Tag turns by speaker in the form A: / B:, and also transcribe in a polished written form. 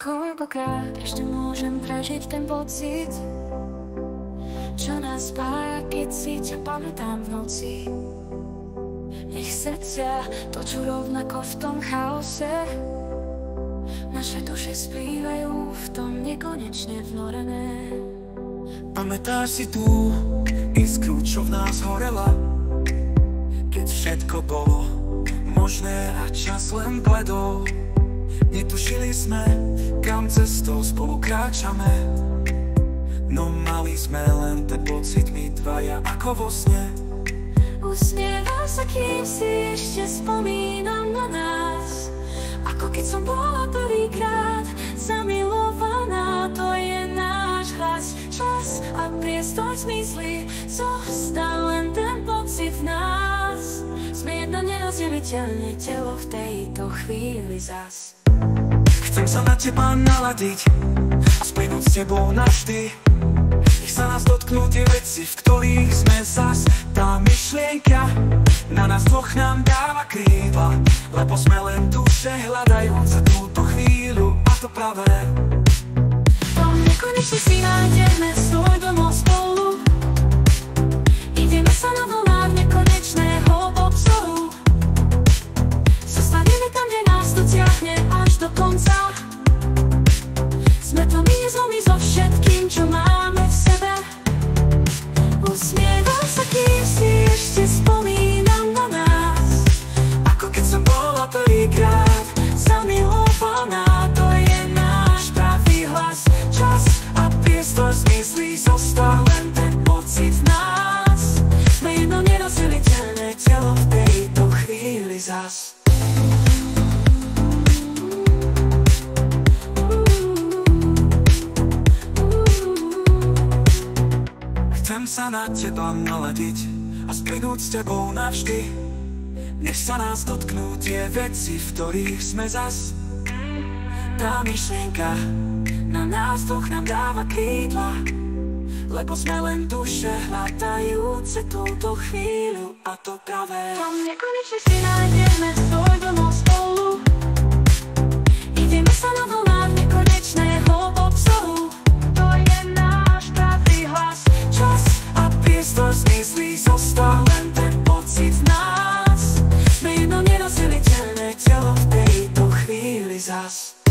A: Koľkokrát ešte môžem prežiť ten pocit, čo nás spája, keď si ťa pamätám v noci. Nech srdcia točú rovnako v tom chaose, naše duše splývajú v tom nekonečne vnorené.
B: Pamätáš si tú iskru, čo v nás horela, keď všetko bolo možné a čas len bledol. Netušili sme, kam cestou spolu kráčame, no mali sme len ten pocit my dvaja ako vo sne.
A: Usmievam sa, kým si ešte spomínam na nás, ako keď som bola prvýkrát zamilovaná. To je náš hlas, čas a priestor zmysly, zostal len ten pocit v nás. Sme jedno nerozdeliteľné telo v tejto chvíli zas.
B: Chcem sa na teba naladiť a splynúť s tebou navždy. Nech sa nás dotknú tie veci, v ktorých sme zas. Tá myšlienka na nás dvoch nám dáva krídla, lebo sme len duše hľadajúc za túto chvíľu a to pravé.
A: Tam nekonečne si nájdeme svoj domov spolu, ideme sa na vlnách nekonečného obzoru. Zostaneme tam, kde nás to ťahne až do konca. Sme to my so všetkým, čo máme v sebe. Usmievam sa, kým si ešte spomínam na nás,
B: ako keď som bola prvýkrát
A: zamilovaná. To je náš pravý hlas, čas a priestor zmyslí, zostal len ten pocit v nás. Sme jedno nerozdeliteľné telo v tejto chvíli zas.
B: Chcem sa na teba naladiť a splynúť s tebou navždy. Nech sa nás dotknú tie veci, v ktorých sme zas. Tá myšlienka na nás dvoch nám dáva krídla, lebo sme len duše hľadajúce túto chvíľu a to pravé.
A: Tam nekonečne si nájdeme svoj domov spolu, ideme sa na vlnách nekonečného obzoru. To je náš pravý hlas,
B: Čas a priestor zmyslí, zostal len ten pocit v nás.
A: sme jedno nerozdeliteľné
B: Telo v tejto chvíli zas.